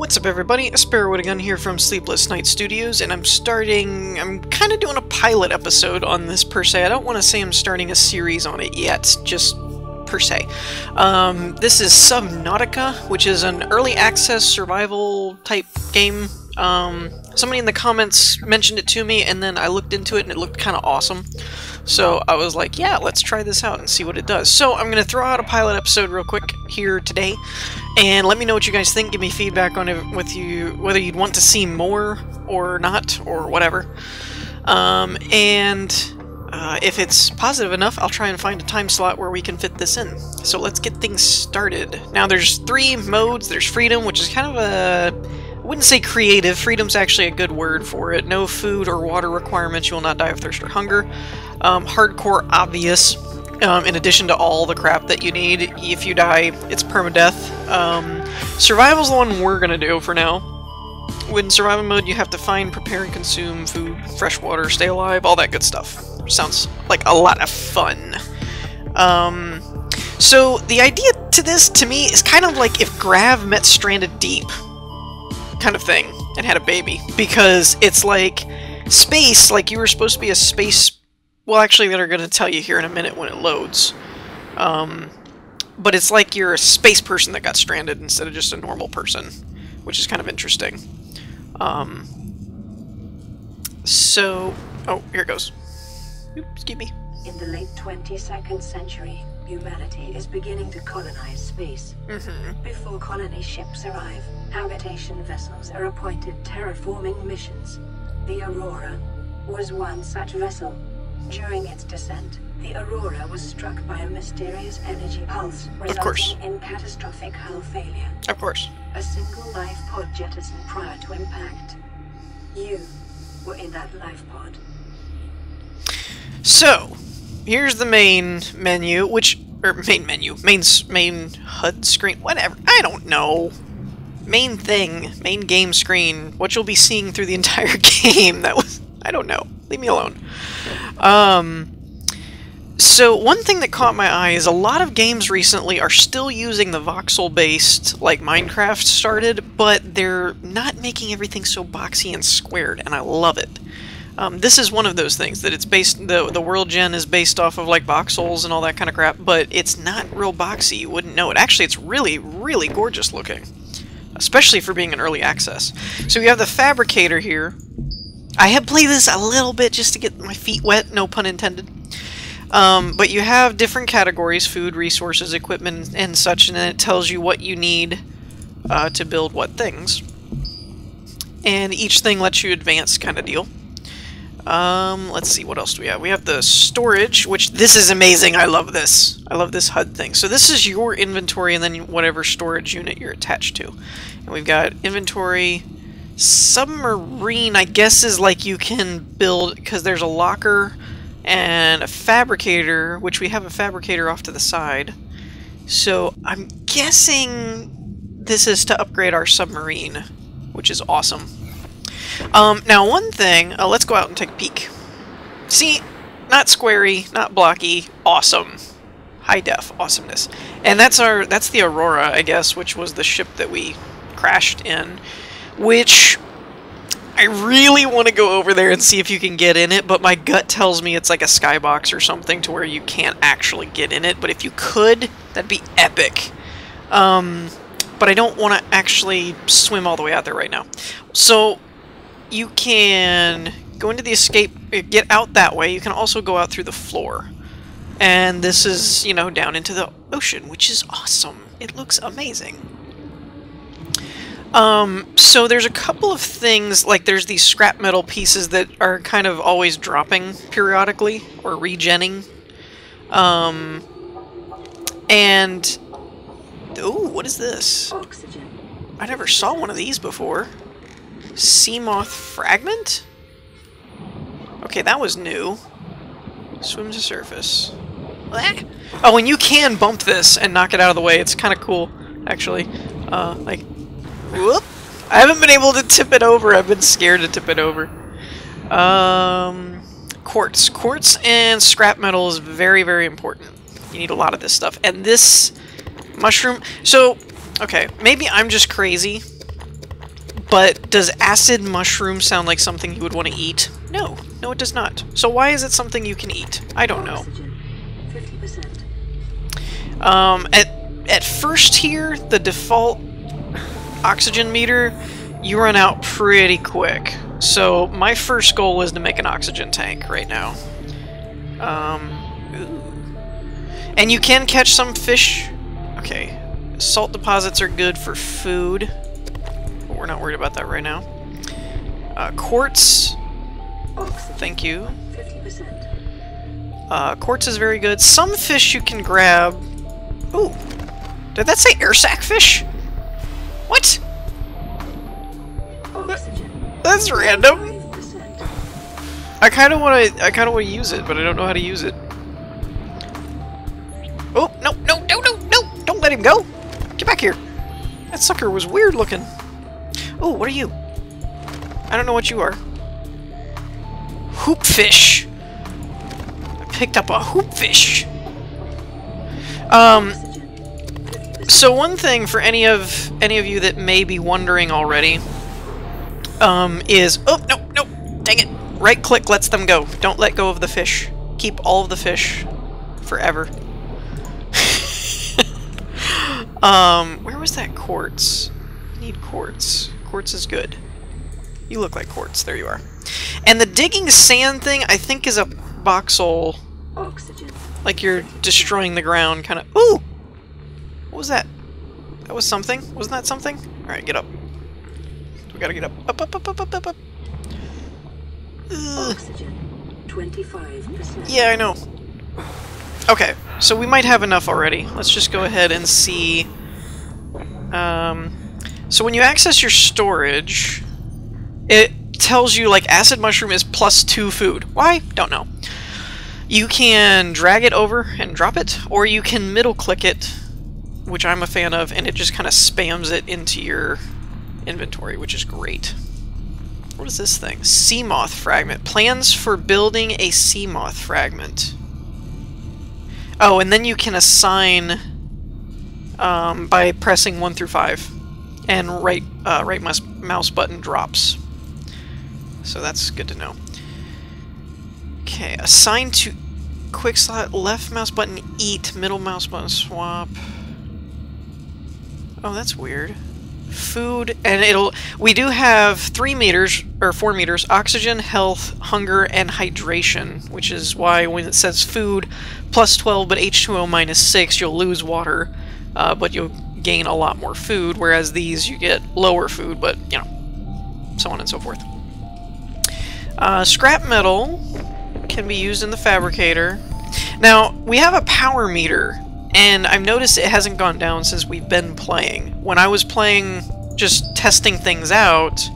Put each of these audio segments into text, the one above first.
What's up everybody, Sparrow with a Gun here from Sleepless Night Studios, and I'm kind of doing a pilot episode on this per se. I don't want to say I'm starting a series on it yet, just per se. This is Subnautica, which is an early access survival type game. Somebody in the comments mentioned it to me, and then I looked into it and it looked kind of awesome. So I was like, yeah, let's try this out and see what it does. So I'm going to throw out a pilot episode real quick here today, and let me know what you guys think. Give me feedback on it with you, whether you'd want to see more or not, or whatever. If it's positive enough, I'll try and find a time slot where we can fit this in. So let's get things started. Now there's 3 modes. There's freedom, which is kind of a... I wouldn't say creative. Freedom's actually a good word for it. No food or water requirements. You will not die of thirst or hunger. Hardcore, obvious. In addition to all the crap that you need. If you die, it's permadeath. Survival's the one we're gonna do for now. In survival mode, you have to find, prepare, and consume food, fresh water, stay alive, all that good stuff. Sounds like a lot of fun. So the idea to this, to me, is kind of like if Grav met Stranded Deep kind of thing and had a baby, because it's like space, like you were supposed to be a space, well actually they're going to tell you here in a minute when it loads, but it's like you're a space person that got stranded instead of just a normal person, which is kind of interesting. So, oh, here it goes. Oops, excuse me. In the late 22nd century, humanity is beginning to colonize space. Before colony ships arrive, habitation vessels are appointed terraforming missions. The Aurora was one such vessel. During its descent, the Aurora was struck by a mysterious energy pulse, resulting in catastrophic hull failure. Of course. A single life pod jettisoned prior to impact. You were in that life pod. So, here's the main menu, main HUD screen, whatever, I don't know. Main thing, main game screen, what you'll be seeing through the entire game. That was, I don't know, leave me alone. So one thing that caught my eye is a lot of games recently are still using the voxel-based, like Minecraft started, but they're not making everything so boxy and squared, and I love it. This is one of those things that it's based, the world gen is based off of like voxels and all that kind of crap, but it's not real boxy, you wouldn't know it. Actually, it's really, really gorgeous looking, especially for being an early access. So we have the Fabricator here. I have played this a little bit just to get my feet wet, no pun intended. But you have different categories, food, resources, equipment, and such, and then it tells you what you need to build what things. And each thing lets you advance kind of deal. Let's see, what else do we have? We have the storage, which this is amazing. I love this. I love this HUD thing. So this is your inventory and then whatever storage unit you're attached to. And we've got inventory. Submarine, I guess, is like you can build, because there's a locker and a fabricator, which we have a fabricator off to the side. So I'm guessing this is to upgrade our submarine, which is awesome. Now one thing, let's go out and take a peek. See, not squarey, not blocky, awesome. High def, awesomeness. And that's the Aurora, I guess, which was the ship that we crashed in, which I really want to go over there and see if you can get in it, but my gut tells me it's like a skybox or something to where you can't actually get in it, but if you could, that'd be epic. But I don't want to actually swim all the way out there right now. So you can go into the escape, get out that way. You can also go out through the floor. And this is, you know, down into the ocean, which is awesome. It looks amazing. So there's a couple of things, like there's these scrap metal pieces that are kind of always dropping periodically, or regenning. And, ooh, what is this? Oxygen. I never saw one of these before. Seamoth fragment? Okay, that was new. Swim to surface. Oh, and you can bump this and knock it out of the way. It's kind of cool, actually. Like, whoop! I haven't been able to tip it over. I've been scared to tip it over. Quartz. Quartz and scrap metal is very, very important. You need a lot of this stuff. And this mushroom... So, okay, maybe I'm just crazy, But does acid mushroom sound like something you would want to eat? No. No, it does not. So why is it something you can eat? I don't know. Oxygen, 50%. At first here, the default oxygen meter, you run out pretty quick. So my first goal is to make an oxygen tank right now. Ooh. And you can catch some fish. Okay. Salt deposits are good for food. But we're not worried about that right now. Quartz. Oxygen, Thank you. 50%. Quartz is very good. Some fish you can grab. Ooh. Did that say air sac fish? What? Oxygen, That's random. 5%. I kind of want to use it, but I don't know how to use it. Oh, no, no, no, no, no! Don't let him go! Get back here! That sucker was weird looking. Oh, what are you? I don't know what you are. Hoopfish! I picked up a hoopfish! Oxygen, 50%. So one thing for any of you that may be wondering already, is... Oh, no, no! Dang it! Right click lets them go. Don't let go of the fish. Keep all of the fish. Forever. Where was that quartz? I need quartz. Quartz is good. You look like quartz. There you are. And the digging sand thing, I think, is a voxel. Oxygen, Like you're destroying the ground, kind of. Ooh! What was that? That was something? Wasn't that something? Alright, get up. We gotta get up. Up, up, up, up, up, up, up. Ugh. oxygen, 25%. Yeah, I know. Okay, so we might have enough already. Let's just go ahead and see. So when you access your storage, it tells you, like, acid mushroom is +2 food. Why? Don't know. You can drag it over and drop it, or you can middle click it, which I'm a fan of, and it just kind of spams it into your inventory, which is great. What is this thing? Sea moth fragment. Plans for building a sea moth fragment. Oh, and then you can assign by pressing 1 through 5, and right mouse button drops. So that's good to know. Okay, assign to quick slot, left mouse button eat, middle mouse button swap. Oh, that's weird. Food, and we do have 3 meters, or 4 meters, oxygen, health, hunger, and hydration, which is why when it says food +12 but H2O -6, you'll lose water, but you'll gain a lot more food, whereas these you get lower food, but, you know, so on and so forth. Scrap metal can be used in the Fabricator. Now, we have a power meter, and I've noticed it hasn't gone down since we've been playing. When I was playing, just testing things out,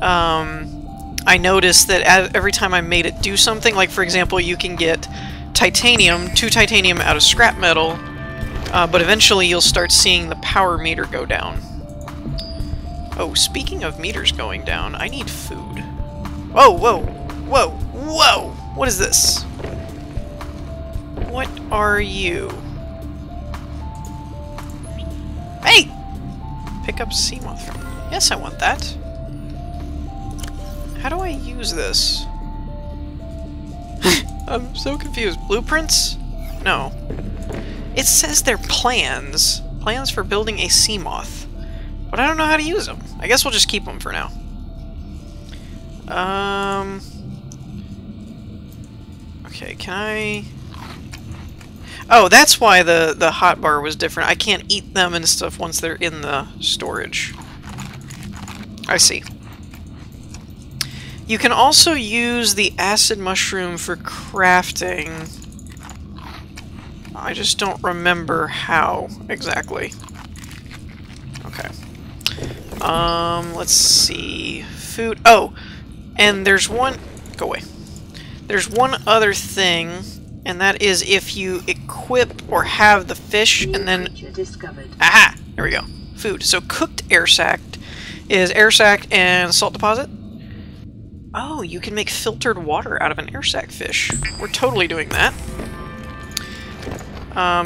I noticed that every time I made it do something, like for example, you can get titanium, 2 titanium out of scrap metal, but eventually you'll start seeing the power meter go down. Oh, speaking of meters going down, I need food. Whoa, whoa, whoa, whoa! What is this? What are you? Hey! Pick up sea moth. Yes, I want that. How do I use this? I'm so confused. Blueprints? No. It says they're plans. Plans for building a sea moth. But I don't know how to use them. I guess we'll just keep them for now. Okay, can I... Oh, that's why the hotbar was different. I can't eat them and stuff once they're in the storage. I see. You can also use the acid mushroom for crafting. I just don't remember how exactly. Okay. Let's see. Food. Oh, and there's one... Go away. There's one other thing, and that is if you equip or have the fish, and then... Aha! There we go. Food. So cooked air sacked is air sacked and salt deposit. Oh, you can make filtered water out of an air sac fish. We're totally doing that.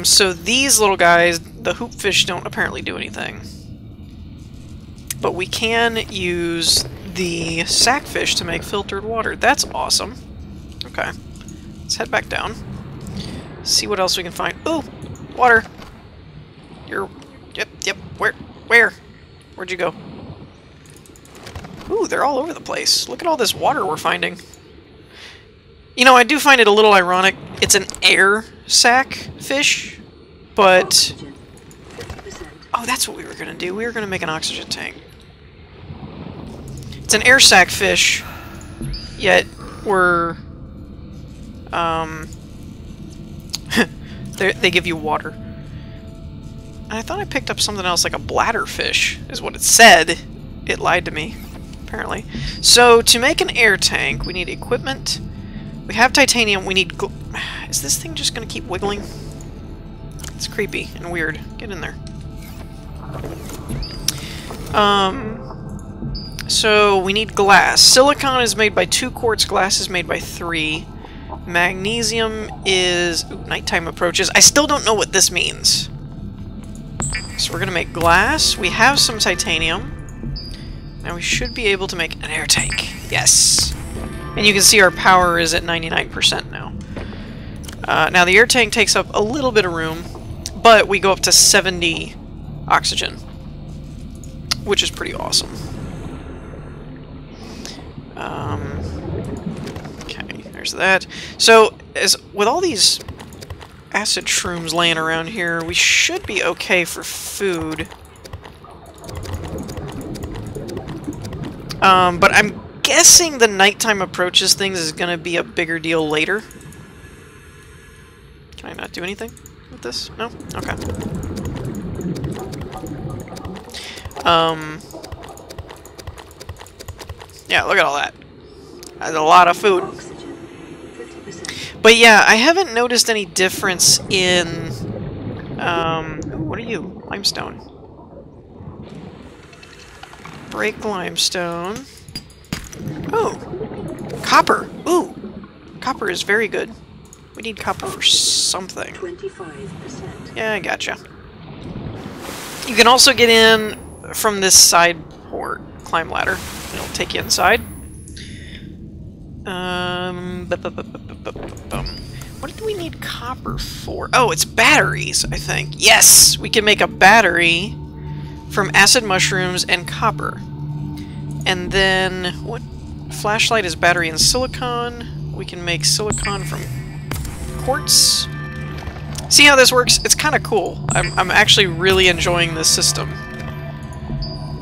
So these little guys, the hoop fish, don't apparently do anything. but we can use the sackfish to make filtered water. That's awesome. Okay. Let's head back down. See what else we can find. Ooh! Water! Yep. Where? Where'd you go? Ooh, they're all over the place. Look at all this water we're finding. You know, I do find it a little ironic. It's an air sack fish, but... Oh, that's what we were going to do. We were going to make an oxygen tank. It's an air sack fish, yet we're... they give you water. And I thought I picked up something else, like a bladder fish, is what it said. It lied to me, apparently. So, to make an air tank, we need equipment. We have titanium, we need... Is this thing just going to keep wiggling? It's creepy and weird. Get in there. So, we need glass. Silicon is made by 2 quartz, glass is made by 3. Magnesium is... Ooh, nighttime approaches. I still don't know what this means. So we're going to make glass. We have some titanium. Now we should be able to make an air tank. Yes! And you can see our power is at 99% now. Now the air tank takes up a little bit of room, but we go up to 70 oxygen, which is pretty awesome. Okay, there's that. So, as with all these acid shrooms laying around here, we should be okay for food. But I'm guessing the nighttime approaches things is going to be a bigger deal later. Can I not do anything with this? No? Okay. Yeah, look at all that. That's a lot of food. But yeah, I haven't noticed any difference in... what are you? Limestone. Break limestone. Oh! Copper! Ooh! Copper is very good. We need copper for something. 25%. Yeah, I gotcha. You can also get in from this side port. Climb ladder. It'll take you inside. What do we need copper for? Oh, it's batteries, I think. Yes! We can make a battery from acid mushrooms and copper. And then, what? Flashlight is battery and silicon. We can make silicon from quartz. See how this works? It's kind of cool. I'm actually really enjoying this system.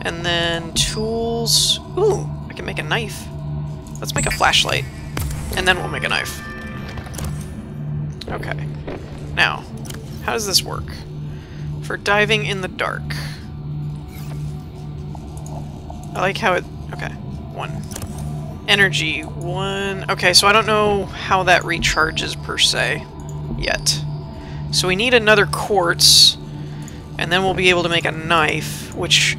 And then tools. Ooh, I can make a knife. Let's make a flashlight. And then we'll make a knife. Okay. Now, how does this work? For diving in the dark. I like how it... Okay, 1. Energy, 1... Okay, so I don't know how that recharges per se yet. So we need another quartz, and then we'll be able to make a knife, which...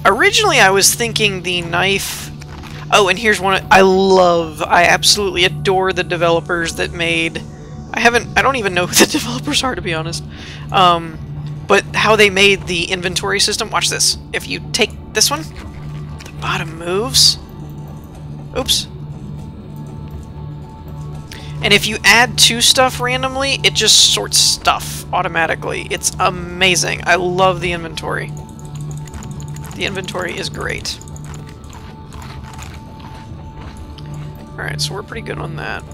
Originally I was thinking the knife... Oh, and here's one I absolutely adore the developers that made... I don't even know who the developers are, to be honest. But how they made the inventory system... Watch this. If you take this one... Bottom moves. Oops. And if you add to stuff randomly, it just sorts stuff automatically. It's amazing. I love the inventory. The inventory is great. Alright, so we're pretty good on that.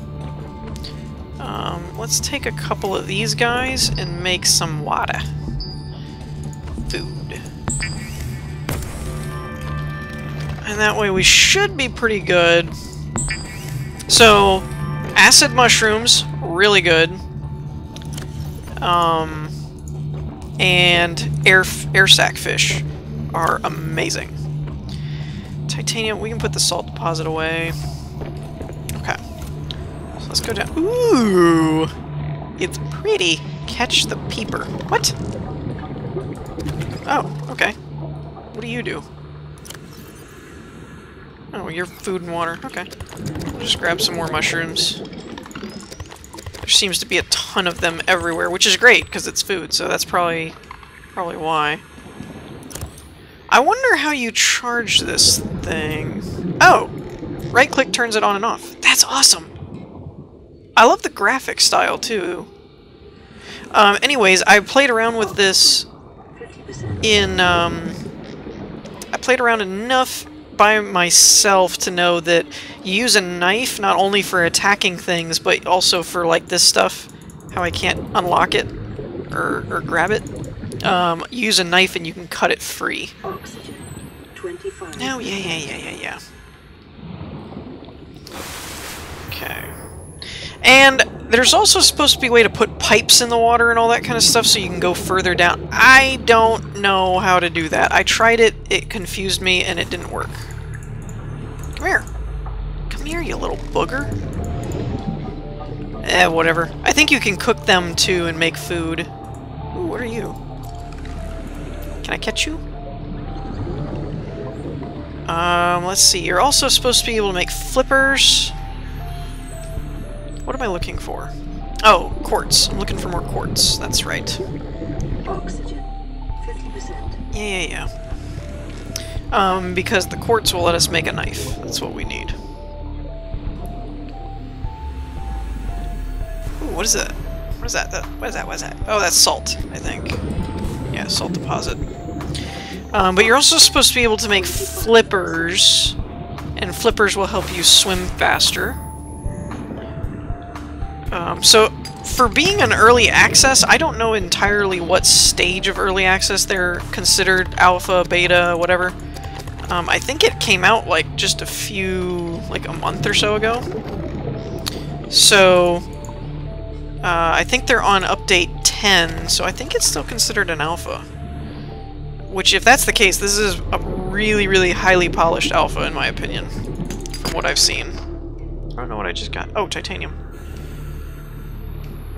Let's take a couple of these guys and make some water. Food. And that way we should be pretty good. So, acid mushrooms, really good. And air sac fish are amazing. Titanium, we can put the salt deposit away. Okay. So let's go down. Ooh! It's pretty. Catch the peeper. What? Oh, okay. What do you do? Oh, you're food and water. Okay. We'll just grab some more mushrooms. There seems to be a ton of them everywhere, which is great, because it's food, so that's probably why. I wonder how you charge this thing. Oh! Right-click turns it on and off. That's awesome! I love the graphic style, too. Anyways, I played around with this in, I played around enough by myself to know that you use a knife not only for attacking things, but also for, like, this stuff. How I can't unlock it or grab it. You use a knife and you can cut it free. Oxygen, 25. Oh, yeah. Okay. And there's also supposed to be a way to put pipes in the water and all that kind of stuff so you can go further down. I don't know how to do that. I tried it, it confused me, and it didn't work. Come here. Come here, you little booger. Whatever. I think you can cook them, too, and make food. Ooh, what are you? Can I catch you? Let's see. You're also supposed to be able to make flippers. What am I looking for? Oh, quartz. I'm looking for more quartz. That's right. Oxygen, 50%. Yeah. Because the quartz will let us make a knife. That's what we need. Ooh, what is that? What is that? What is that? Oh, that's salt, I think. Yeah, salt deposit. But you're also supposed to be able to make flippers, and flippers will help you swim faster. So, for being an early access, I don't know entirely what stage of early access they're considered, alpha, beta, whatever. I think it came out, like, just a month or so ago. So, I think they're on update 10, so I think it's still considered an alpha. Which, if that's the case, this is a really, really highly polished alpha, in my opinion, from what I've seen. I don't know what I just got. Oh, titanium.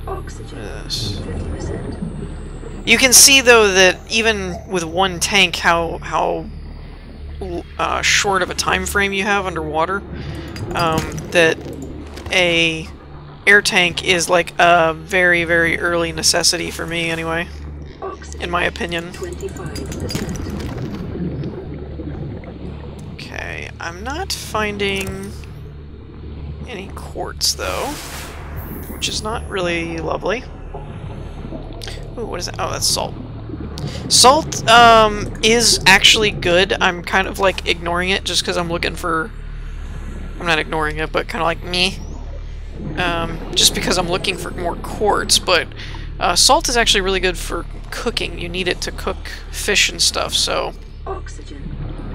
Oxygen, Yes. 50%. You can see, though, that even with one tank, how short of a time frame you have underwater. That a air tank is like a very, very early necessity for me, anyway. Oxygen, In my opinion. 25%. Okay, I'm not finding any quartz, though. Which is not really lovely. Ooh, what is that? Oh, that's salt. Salt, is actually good. I'm kind of, like, ignoring it just because I'm looking for... I'm not ignoring it, but kind of like, meh. Just because I'm looking for more quartz, but salt is actually really good for cooking. You need it to cook fish and stuff, so... Oxygen,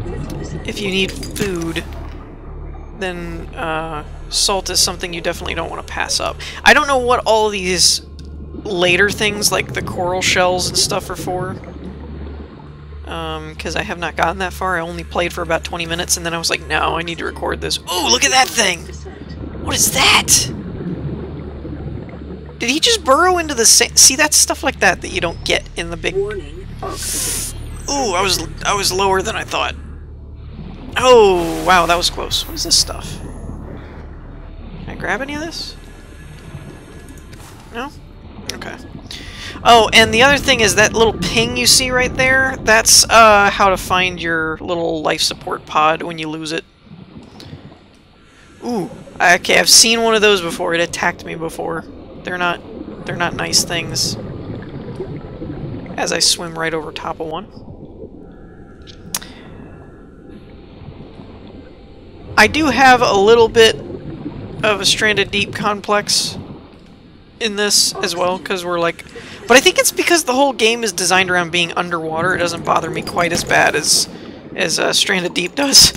50%. If you need food, then salt is something you definitely don't want to pass up. I don't know what all these later things, like the coral shells and stuff, are for. Because I have not gotten that far. I only played for about 20 minutes, and then I was like, no, I need to record this. Oh, look at that thing! What is that? Did he just burrow into the sand? See, that's stuff like that that you don't get in the big... Warning, oxygen. Ooh, I was lower than I thought. Oh, wow, that was close. What is this stuff? Can I grab any of this? No? Okay. Oh, and the other thing is that little ping you see right there, that's how to find your little life support pod when you lose it. Ooh, okay, I've seen one of those before. It attacked me before. They're not nice things. As I swim right over top of one. I do have a little bit of a Stranded Deep complex in this as well, because we're like... But I think it's because the whole game is designed around being underwater. It doesn't bother me quite as bad as Stranded Deep does.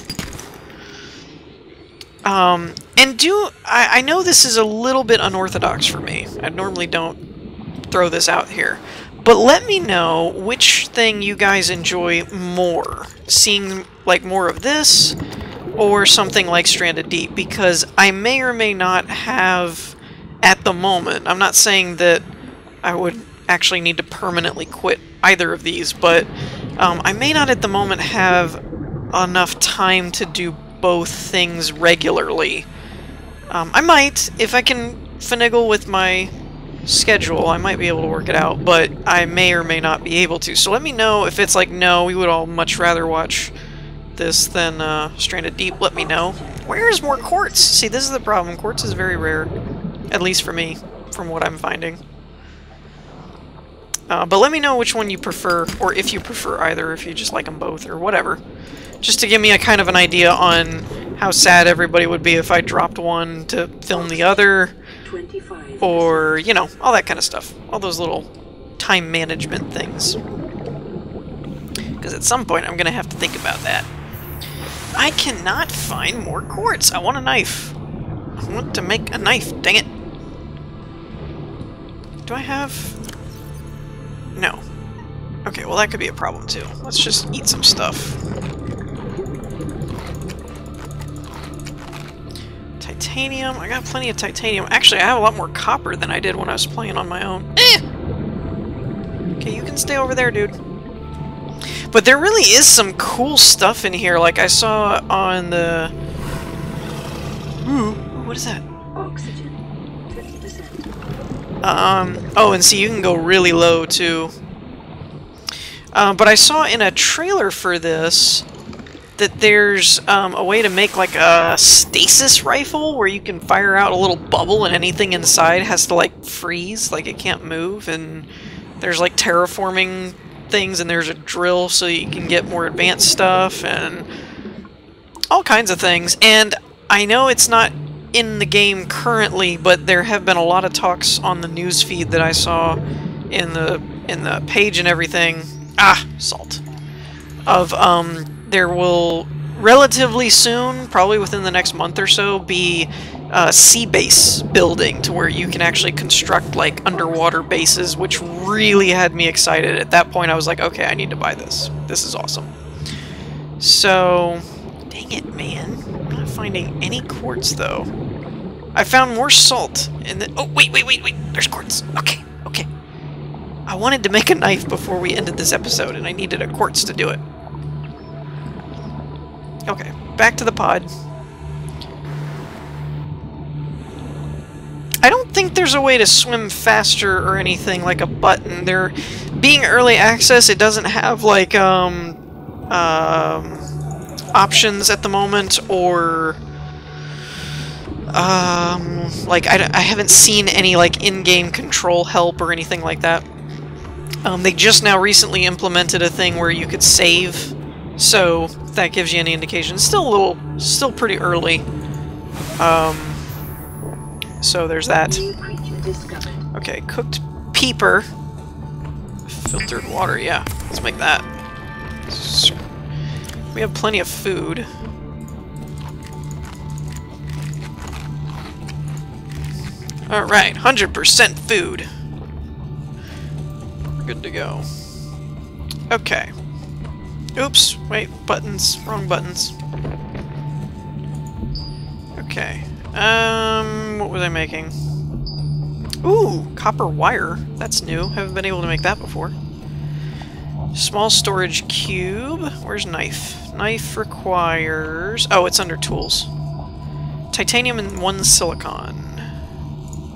I know this is a little bit unorthodox for me. I normally don't throw this out here. But let me know which thing you guys enjoy more. Seeing, like, more of this, or something like Stranded Deep, because I may or may not have, at the moment, I'm not saying that I would actually need to permanently quit either of these, but I may not at the moment have enough time to do both things regularly. I might, if I can finagle with my schedule, I might be able to work it out, but I may or may not be able to. So let me know if it's like, no, we would all much rather watch this than Stranded Deep. Let me know. Where's more quartz? See, this is the problem. Quartz is very rare, at least for me, from what I'm finding. But let me know which one you prefer, or if you prefer either, if you just like them both, or whatever. Just to give me a kind of an idea on how sad everybody would be if I dropped one to film the other, or, you know, all that kind of stuff. All those little time management things. Because at some point I'm going to have to think about that. I cannot find more quartz. I want a knife. I want to make a knife. Dang it. Do I have... No. Okay, well that could be a problem too. Let's just eat some stuff. Titanium. I got plenty of titanium. Actually, I have a lot more copper than I did when I was playing on my own. Okay, you can stay over there, dude. But there really is some cool stuff in here. Like I saw on the... Ooh, what is that? Oxygen, 50%. Oh, and see, you can go really low, too. But I saw in a trailer for this that there's a way to make like a stasis rifle where you can fire out a little bubble and anything inside has to like freeze, like it can't move, and there's like terraforming things, and there's a drill so you can get more advanced stuff and all kinds of things. And I know it's not in the game currently, but there have been a lot of talks on the news feed that I saw in the page and everything. Salt. Of there will relatively soon, probably within the next month or so, be sea base building to where you can actually construct like underwater bases, which really had me excited. At that point I was like, okay, I need to buy this. This is awesome. So, dang it, man. I'm not finding any quartz though. I found more salt in the... Oh, wait. There's quartz. Okay. I wanted to make a knife before we ended this episode, and I needed a quartz to do it. Okay, back to the pod. I don't think there's a way to swim faster or anything, like a button. There, being early access, it doesn't have like options at the moment, or like I haven't seen any like in-game control help or anything like that. They just now recently implemented a thing where you could save, so if that gives you any indication. Still pretty early. So there's that. Okay, cooked peeper. Filtered water, yeah. Let's make that. We have plenty of food. Alright, 100% food. Good to go. Okay. Oops, wait, buttons. Wrong buttons. Okay. What was I making? Ooh, copper wire. That's new. Haven't been able to make that before. Small storage cube. Where's knife? Knife requires... Oh, it's under tools. Titanium and 1 silicon.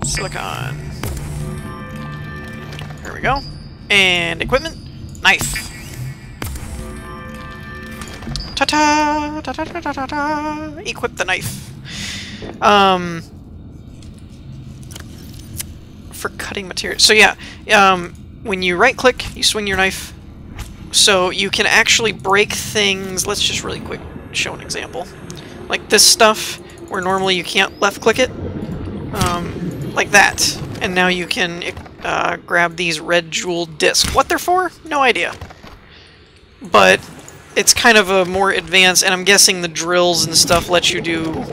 Silicon. There we go. And equipment. Knife. Ta-ta! Ta-ta-ta-ta-ta! Equip the knife. For cutting material. So yeah, when you right-click, you swing your knife. So you can actually break things. Let's just really quick show an example. Like this stuff, where normally you can't left-click it. Like that. And now you can grab these red jeweled discs. What they're for? No idea. But it's kind of a more advanced, and I'm guessing the drills and stuff let you do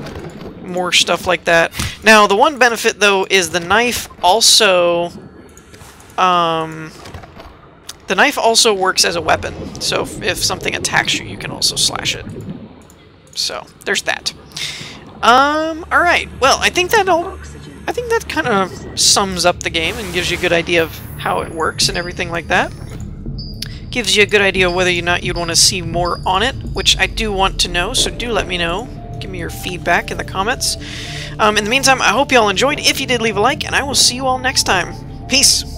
more stuff like that. Now, the one benefit, though, is the knife also... the knife also works as a weapon. So if something attacks you, you can also slash it. So, there's that. Alright. Well, I think that kind of sums up the game and gives you a good idea of how it works and everything like that. Gives you a good idea of whether or not you'd want to see more on it, which I do want to know, so do let me know Give me your feedback in the comments. In the meantime, I hope you all enjoyed. If you did, leave a like, and I will see you all next time. Peace!